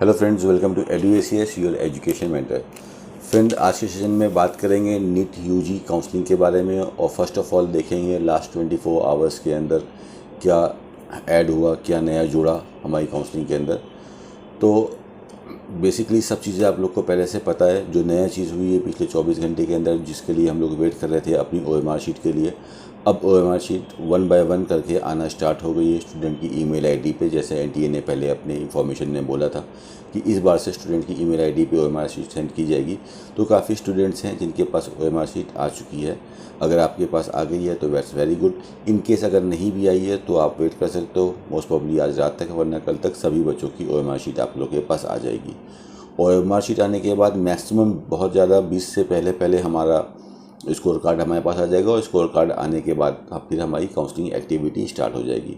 Hello friends, welcome to EduACS your education mentor. Friend, आज के session में बात करेंगे नीट यूजी काउंसलिंग के बारे में और फर्स्ट ऑफ ऑल देखेंगे लास्ट 24 आवर्स के अंदर क्या ऐड हुआ, क्या नया जुड़ा हमारी काउंसलिंग के अंदर। तो बेसिकली सब चीज़ें आप लोग को पहले से पता है। जो नया चीज़ हुई है पिछले 24 घंटे के अंदर, जिसके लिए हम लोग वेट कर रहे थे अपनी OMR शीट के लिए, अब OMR शीट 1 बाय 1 करके आना स्टार्ट हो गई है स्टूडेंट की ईमेल आईडी पे। जैसे NTA ने पहले अपने इन्फॉर्मेशन में बोला था कि इस बार से स्टूडेंट की ईमेल आईडी पे OMR शीट सेंड की जाएगी। तो काफ़ी स्टूडेंट्स हैं जिनके पास OMR शीट आ चुकी है। अगर आपके पास आ गई है तो that's very good. In case अगर नहीं भी आई है तो आप वेट कर सकते हो, मोस्ट प्रॉब्ली आज रात तक वरना कल तक सभी बच्चों की OMR शीट आप लोग के पास आ जाएगी। OMR शीट आने के बाद मैक्सिमम बहुत ज़्यादा 20 से पहले हमारा स्कोर कार्ड हमारे पास आ जाएगा और स्कोर कार्ड आने के बाद फिर हमारी काउंसलिंग एक्टिविटी स्टार्ट हो जाएगी।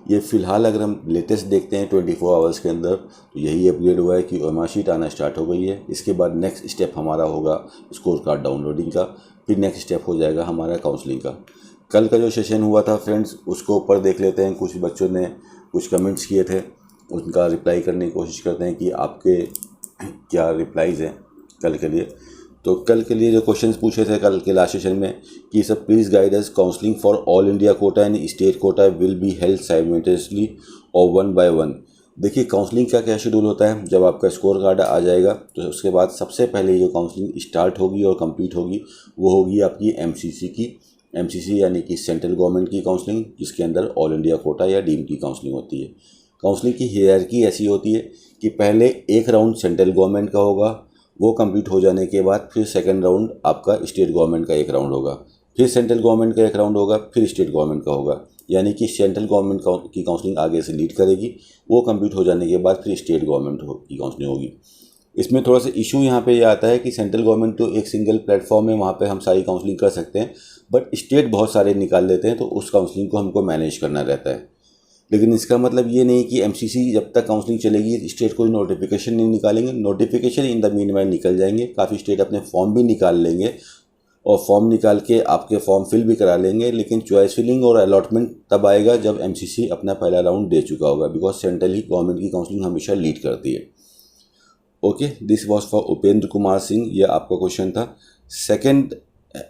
ये फ़िलहाल अगर हम लेटेस्ट देखते हैं 24 आवर्स के अंदर, तो यही अपग्रेड हुआ है कि OMR शीट आना स्टार्ट हो गई है। इसके बाद नेक्स्ट स्टेप हमारा होगा स्कोर कार्ड डाउनलोडिंग का, फिर नेक्स्ट स्टेप हो जाएगा हमारा काउंसलिंग का। कल का जो सेशन हुआ था फ्रेंड्स, उसको ऊपर देख लेते हैं। कुछ बच्चों ने कुछ कमेंट्स किए थे, उनका रिप्लाई करने की कोशिश करते हैं कि आपके क्या रिप्लाईज़ हैं कल के लिए। तो कल के लिए जो क्वेश्चंस पूछे थे कल के लास्ट सेशन में कि sir please guide us, counselling for all India quota and state quota will be held simultaneously और 1 बाय 1। देखिए काउंसलिंग का क्या शेड्यूल होता है। जब आपका स्कोर कार्ड आ जाएगा तो उसके बाद सबसे पहले जो काउंसलिंग स्टार्ट होगी और कंप्लीट होगी वो होगी आपकी MCC की। MCC यानी कि सेंट्रल गवर्नमेंट की काउंसलिंग, जिसके अंदर ऑल इंडिया कोटा या डीम की काउंसलिंग होती है। काउंसलिंग की हायरार्की ऐसी होती है कि पहले एक राउंड सेंट्रल गवर्नमेंट का होगा, वो कंप्लीट हो जाने के बाद फिर सेकंड राउंड आपका स्टेट गवर्नमेंट का एक राउंड होगा, फिर सेंट्रल गवर्नमेंट का एक राउंड होगा, फिर स्टेट गवर्नमेंट का होगा। यानी कि सेंट्रल गवर्नमेंट की काउंसलिंग आगे से लीड करेगी, वो कंप्लीट हो जाने के बाद फिर स्टेट गवर्नमेंट की काउंसलिंग होगी। इसमें थोड़ा सा इशू यहाँ पे ये आता है कि सेंट्रल गवर्नमेंट तो एक सिंगल प्लेटफॉर्म है, वहाँ पे हम सारी काउंसलिंग कर सकते हैं, बट स्टेट बहुत सारे निकाल लेते हैं, तो उस काउंसलिंग को हमको मैनेज करना रहता है। लेकिन इसका मतलब ये नहीं कि MCC जब तक काउंसलिंग चलेगी स्टेट कोई नोटिफिकेशन नहीं निकालेंगे। नोटिफिकेशन इन द मीनवाइल निकल जाएंगे। काफ़ी स्टेट अपने फॉर्म भी निकाल लेंगे और फॉर्म निकाल के आपके फॉर्म फिल भी करा लेंगे, लेकिन चॉइस फिलिंग और अलॉटमेंट तब आएगा जब MCC अपना पहला राउंड दे चुका होगा, बिकॉज सेंट्रल ही गवर्नमेंट की काउंसलिंग हमेशा लीड करती है। Okay, this was for Upendra Kumar Singh, यह आपका क्वेश्चन था। सेकेंड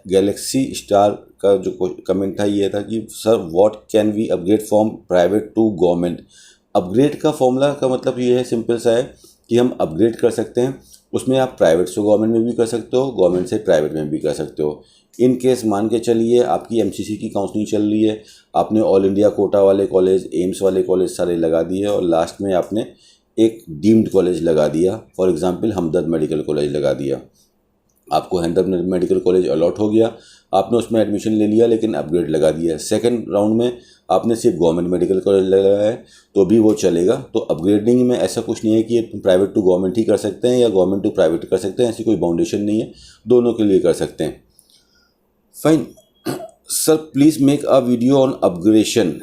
गैलेक्सी स्टार का जो कमेंट था ये था कि sir what can we upgrade from private to government. Upgrade का फॉर्मूला का मतलब ये है, सिंपल सा है कि हम अपग्रेड कर सकते हैं। उसमें आप प्राइवेट से गवर्नमेंट में भी कर सकते हो, गवर्नमेंट से प्राइवेट में भी कर सकते हो। इन केस मान के चलिए आपकी MCC की काउंसलिंग चल रही है, आपने ऑल इंडिया कोटा वाले कॉलेज, एम्स वाले कॉलेज सारे लगा दिए और लास्ट में आपने एक डीम्ड कॉलेज लगा दिया, for example Hamdard medical college लगा दिया। आपको हमदर्द मेडिकल कॉलेज अलॉट हो गया, आपने उसमें एडमिशन ले लिया, लेकिन अपग्रेड लगा दिया। सेकंड राउंड में आपने सिर्फ गवर्नमेंट मेडिकल कॉलेज लगाया है तो भी वो चलेगा। तो अपग्रेडिंग में ऐसा कुछ नहीं है कि प्राइवेट टू गवर्नमेंट ही कर सकते हैं या गवर्नमेंट टू प्राइवेट कर सकते हैं, ऐसी कोई बाउंडेशन नहीं है, दोनों के लिए कर सकते हैं। Fine sir, please make a video on upgradation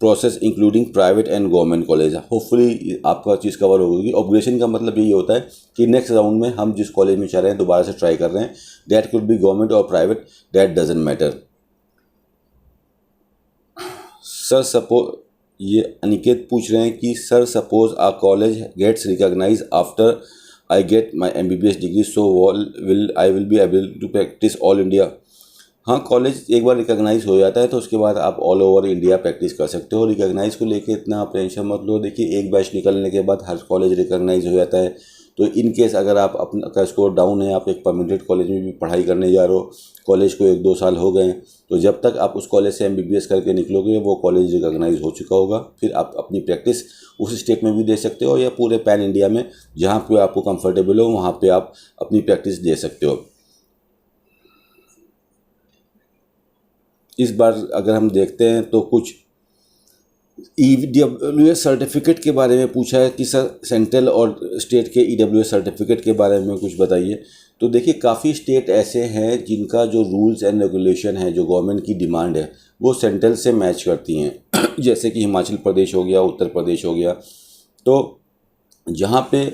process including private and government college. Hopefully आपका चीज़ कवर होगी। अपग्रेडेशन का मतलब यही होता है कि नेक्स्ट राउंड में हम जिस कॉलेज में चाह रहे हैं दोबारा से ट्राई कर रहे हैं, दैट कुड बी गवर्नमेंट और private, that doesn't matter. Sir suppose, ये अनिकेत पूछ रहे हैं कि sir suppose a college gets recognize after I get my MBBS degree, so I will be able to practice all India. हाँ, college एक बार recognise हो जाता है तो उसके बाद आप ऑल ओवर इंडिया प्रैक्टिस कर सकते हो। रिकॉग्नाइज को लेके इतना आप टेंशन मत लो। देखिए एक बैच निकलने के बाद हर कॉलेज रिकॉग्नाइज हो जाता है। तो इन केस अगर आप अपना का स्कोर डाउन है, आप एक परमिटेड कॉलेज में भी पढ़ाई करने जा रहे हो, कॉलेज को 1-2 साल हो गए, तो जब तक आप उस कॉलेज से MBBS करके निकलोगे वो कॉलेज रिकॉग्नाइज हो चुका होगा। फिर आप अपनी प्रैक्टिस उस स्टेट में भी दे सकते हो या पूरे पैन इंडिया में जहाँ पे आपको कंफर्टेबल हो वहाँ पे आप अपनी प्रैक्टिस दे सकते हो। इस बार अगर हम देखते हैं तो कुछ EWS सर्टिफिकेट के बारे में पूछा है कि सर सेंट्रल और स्टेट के EWS सर्टिफिकेट के बारे में कुछ बताइए। तो देखिए काफ़ी स्टेट ऐसे हैं जिनका जो रूल्स एंड रेगुलेशन है, जो गवर्नमेंट की डिमांड है, वो सेंट्रल से मैच करती हैं। जैसे कि हिमाचल प्रदेश हो गया, उत्तर प्रदेश हो गया। तो जहाँ पे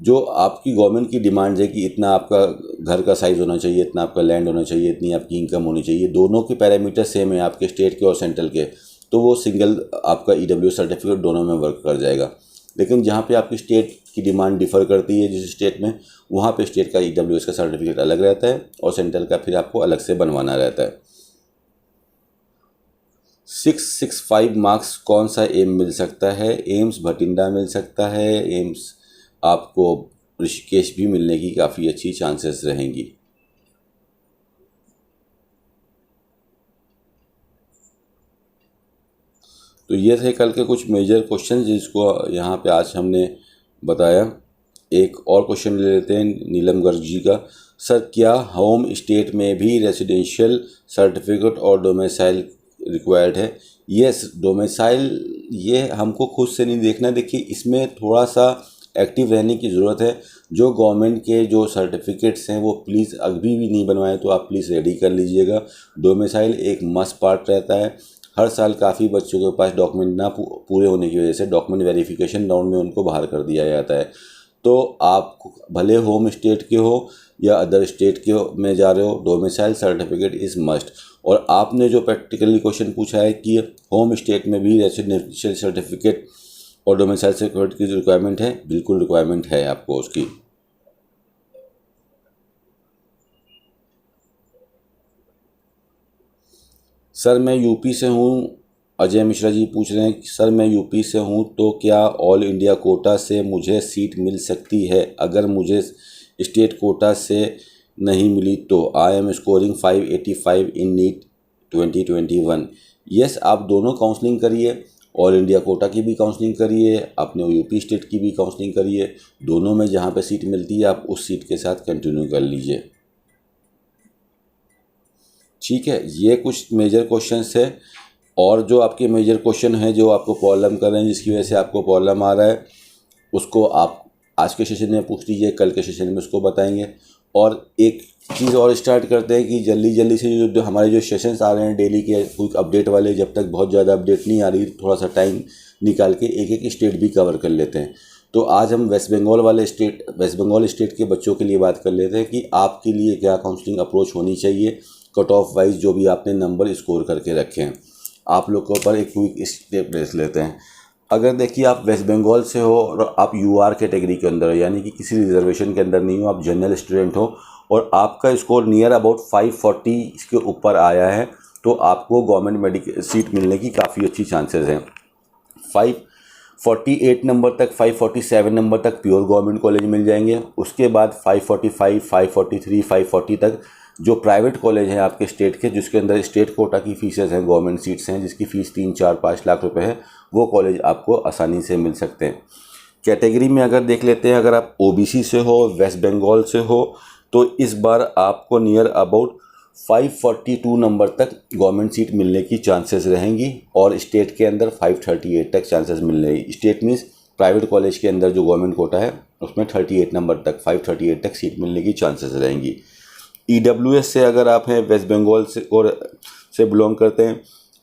जो आपकी गवर्नमेंट की डिमांड है कि इतना आपका घर का साइज़ होना चाहिए, इतना आपका लैंड होना चाहिए, इतनी आपकी इनकम होनी चाहिए, दोनों के पैरामीटर सेम है आपके स्टेट के और सेंट्रल के, तो वो सिंगल आपका EWS सर्टिफिकेट दोनों में वर्क कर जाएगा। लेकिन जहाँ पे आपकी स्टेट की डिमांड डिफ़र करती है जिस स्टेट में, वहाँ पे स्टेट का EWS का सर्टिफिकेट अलग रहता है और सेंट्रल का फिर आपको अलग से बनवाना रहता है। 665 मार्क्स कौन सा एम मिल सकता है? एम्स भटिंडा मिल सकता है, एम्स आपको ऋषिकेश भी मिलने की काफ़ी अच्छी चांसेस रहेंगी। तो ये थे कल के कुछ मेजर क्वेश्चन जिसको यहाँ पे आज हमने बताया। एक और क्वेश्चन ले लेते हैं नीलम गर्ग जी का। सर, क्या होम स्टेट में भी रेसिडेंशियल सर्टिफिकेट और डोमिसाइल रिक्वायर्ड है? यस, डोमिसाइल ये हमको खुद से नहीं देखना। देखिए, इसमें थोड़ा सा एक्टिव रहने की ज़रूरत है। जो गवर्नमेंट के जो सर्टिफिकेट्स हैं वो प्लीज़ अभी भी नहीं बनवाए तो आप प्लीज़ रेडी कर लीजिएगा। डोमिसाइल एक मस्ट पार्ट रहता है। हर साल काफ़ी बच्चों के पास डॉक्यूमेंट ना पूरे होने की वजह से डॉक्यूमेंट वेरिफिकेशन राउंड में उनको बाहर कर दिया जाता है। तो आप भले होम स्टेट के हो या अदर स्टेट के में जा रहे हो, डोमिसाइल सर्टिफिकेट इज़ मस्ट। और आपने जो प्रैक्टिकली क्वेश्चन पूछा है कि होम स्टेट में भी रेसिडेंशियल सर्टिफिकेट और डोमिसाइल सर्टिफिकेट की रिक्वायरमेंट है, बिल्कुल रिक्वायरमेंट है आपको उसकी। सर, मैं यूपी से हूँ। अजय मिश्रा जी पूछ रहे हैं कि सर मैं यूपी से हूँ तो क्या ऑल इंडिया कोटा से मुझे सीट मिल सकती है? अगर मुझे स्टेट कोटा से नहीं मिली तो I am scoring 585 in NEET 2021। Yes, आप दोनों काउंसलिंग करिए, ऑल इंडिया कोटा की भी काउंसलिंग करिए, अपने यूपी स्टेट की भी काउंसलिंग करिए। दोनों में जहाँ पे सीट मिलती है आप उस सीट के साथ कंटिन्यू कर लीजिए। ठीक है, ये कुछ मेजर क्वेश्चंस है। और जो आपके मेजर क्वेश्चन हैं जो आपको प्रॉब्लम कर रहे हैं, जिसकी वजह से आपको प्रॉब्लम आ रहा है, उसको आप आज के सेशन में पूछ लीजिए, कल के सेशन में उसको बताएंगे। और एक चीज़ और स्टार्ट करते हैं कि जल्दी जल्दी से जो हमारे जो सेशंस आ रहे हैं डेली के क्विक अपडेट वाले, जब तक बहुत ज़्यादा अपडेट नहीं आ रही थोड़ा सा टाइम निकाल के एक एक स्टेट भी कवर कर लेते हैं। तो आज हम वेस्ट बंगाल स्टेट के बच्चों के लिए बात कर लेते हैं कि आपके लिए क्या काउंसलिंग अप्रोच होनी चाहिए, कट ऑफ वाइज जो भी आपने नंबर स्कोर करके रखे हैं। आप लोग के ऊपर एक क्विक स्टेप ले लेते हैं। अगर देखिए आप वेस्ट बंगाल से हो और आप UR कैटेगरी के अंदर हो, यानी कि किसी रिजर्वेशन के अंदर नहीं हो, आप जनरल स्टूडेंट हो और आपका स्कोर नियर अबाउट 540 के ऊपर आया है, तो आपको गवर्नमेंट मेडिकल सीट मिलने की काफ़ी अच्छी चांसेस हैं। 548 नंबर तक, 547 नंबर तक प्योर गवर्नमेंट कॉलेज मिल जाएंगे। उसके बाद 545, 543, 540 तक जो प्राइवेट कॉलेज हैं आपके स्टेट के, जिसके अंदर स्टेट कोटा की फीसेस हैं, गवर्नमेंट सीट्स हैं जिसकी फ़ीस 3, 4, 5 लाख रुपए है, वो कॉलेज आपको आसानी से मिल सकते हैं। कैटेगरी में अगर देख लेते हैं, अगर आप OBC से हो, वेस्ट बंगाल से हो, तो इस बार आपको नियर अबाउट 542 नंबर तक गवर्नमेंट सीट मिलने की चांसेस रहेंगी और स्टेट के अंदर 538 तक चांसेस मिलने की। स्टेट मीन्स प्राइवेट कॉलेज के अंदर जो गवर्नमेंट कोटा है उसमें 38 नंबर तक, 538 तक सीट मिलने की चांसेस रहेंगी। EWS से अगर आप हैं, वेस्ट बंगाल से बिलोंग करते हैं,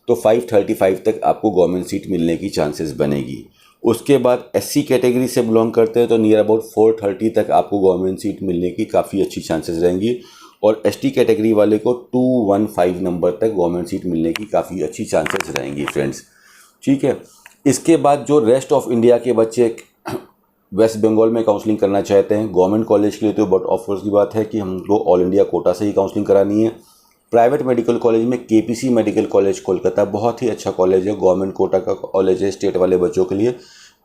तो 535 तक आपको गवर्नमेंट सीट मिलने की चांसेस बनेगी। उसके बाद SC कैटेगरी से बिलोंग करते हैं तो नियर अबाउट 430 तक आपको गवर्नमेंट सीट मिलने की काफ़ी अच्छी चांसेस रहेंगी और ST कैटेगरी वाले को 215 नंबर तक गवर्नमेंट सीट मिलने की काफ़ी अच्छी चांसेस रहेंगी फ्रेंड्स। ठीक है, इसके बाद जो रेस्ट ऑफ इंडिया के बच्चे वेस्ट बंगाल में काउंसलिंग करना चाहते हैं गवर्नमेंट कॉलेज के लिए, तो बट ऑफकोर्स की बात है कि हमको ऑल इंडिया कोटा से ही काउंसलिंग करानी है। प्राइवेट मेडिकल कॉलेज में KPC मेडिकल कॉलेज कोलकाता बहुत ही अच्छा कॉलेज है, गवर्नमेंट कोटा का कॉलेज है स्टेट वाले बच्चों के लिए।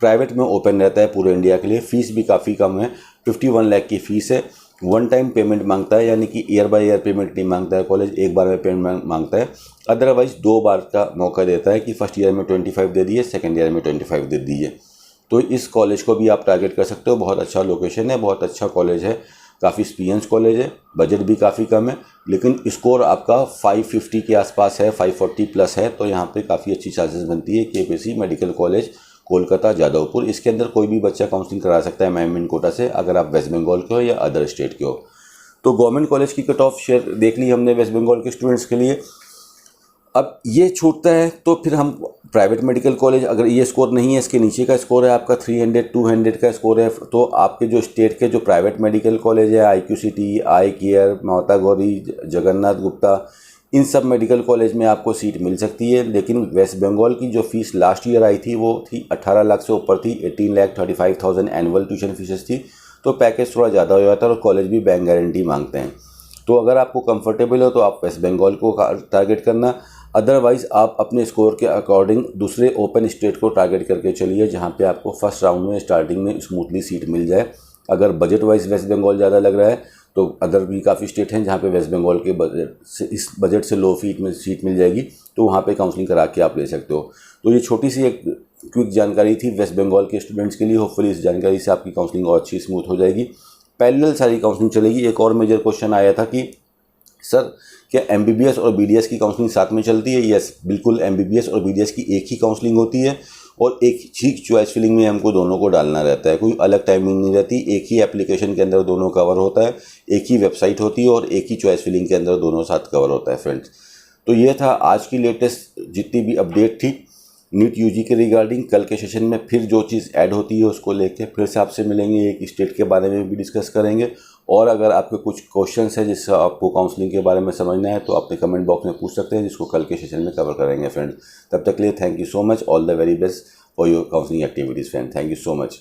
प्राइवेट में ओपन रहता है पूरे इंडिया के लिए, फ़ीस भी काफ़ी कम है, 51 लाख की फ़ीस है। वन टाइम पेमेंट मांगता है, यानी कि ईयर बाय ईयर पेमेंट नहीं मांगता है कॉलेज, एक बार में पेमेंट मांगता है। अदरवाइज 2 बार का मौका देता है कि फर्स्ट ईयर में 25 दे दिए, सेकेंड ईयर में 25 दे दिए। तो इस कॉलेज को भी आप टारगेट कर सकते हो, बहुत अच्छा लोकेशन है, बहुत अच्छा कॉलेज है, काफ़ी एक्सपीरियंस कॉलेज है, बजट भी काफ़ी कम है, लेकिन स्कोर आपका 550 के आसपास है, 540 प्लस है, तो यहाँ पे काफ़ी अच्छी चांसेस बनती है। KPC medical college Kolkata Jadavpur, इसके अंदर कोई भी बच्चा काउंसलिंग करा सकता है मैम कोटा से, अगर आप वेस्ट बंगाल के हो या अदर स्टेट के हो। तो गवर्नमेंट कॉलेज की कट ऑफ शेयर देख ली हमने वेस्ट बंगाल के स्टूडेंट्स के लिए। अब ये छूटता है तो फिर हम प्राइवेट मेडिकल कॉलेज, अगर ये स्कोर नहीं है, इसके नीचे का स्कोर है आपका 300, 200 का स्कोर है, तो आपके जो स्टेट के जो प्राइवेट मेडिकल कॉलेज है, IQCT, आई केयर, माता गौरी, जगन्नाथ गुप्ता, इन सब मेडिकल कॉलेज में आपको सीट मिल सकती है, लेकिन वेस्ट बंगाल की जो फीस लास्ट ईयर आई थी वो थी 18 लाख से ऊपर थी। 18,35,000 एनुअल ट्यूशन फीसेस थी, तो पैकेज थोड़ा ज़्यादा हो जाता है और कॉलेज भी बैंक गारंटी मांगते हैं। तो अगर आपको कंफर्टेबल हो तो आप वेस्ट बंगाल को टारगेट करना, अदरवाइज़ आप अपने स्कोर के अकॉर्डिंग दूसरे ओपन स्टेट को टारगेट करके चलिए, जहाँ पे आपको फर्स्ट राउंड में स्टार्टिंग में स्मूथली सीट मिल जाए। अगर बजट वाइज वेस्ट बंगाल ज़्यादा लग रहा है तो अदर भी काफ़ी स्टेट हैं जहाँ पे वेस्ट बंगाल के बजट से, इस बजट से लो फीट में सीट मिल जाएगी, तो वहाँ पे काउंसलिंग करा के आप ले सकते हो। तो ये छोटी सी एक क्विक जानकारी थी वेस्ट बंगाल के स्टूडेंट्स के लिए। होपफुली इस जानकारी से आपकी काउंसलिंग और अच्छी स्मूथ हो जाएगी। पैरेलल सारी काउंसलिंग चलेगी। एक और मेजर क्वेश्चन आया था कि सर क्या एमबीबीएस और बीडीएस की काउंसलिंग साथ में चलती है? यस, बिल्कुल, एमबीबीएस और बीडीएस की एक ही काउंसलिंग होती है और एक ही चॉइस फिलिंग में हमको दोनों को डालना रहता है। कोई अलग टाइमिंग नहीं रहती, एक ही एप्लीकेशन के अंदर दोनों कवर होता है, एक ही वेबसाइट होती है और एक ही चॉइस फिलिंग के अंदर दोनों साथ कवर होता है फ्रेंड्स। तो ये था आज की लेटेस्ट जितनी भी अपडेट थी नीट यूजी के रिगार्डिंग। कल के सेशन में फिर जो चीज़ ऐड होती है उसको लेके फिर से आपसे मिलेंगे, एक स्टेट के बारे में भी डिस्कस करेंगे। और अगर आपके कुछ क्वेश्चंस हैं जिससे आपको काउंसलिंग के बारे में समझना है तो अपने कमेंट बॉक्स में पूछ सकते हैं, जिसको कल के सेशन में कवर करेंगे फ्रेंड। तब तक के लिए thank you so much, all the very best for your counselling activities friend, thank you so much.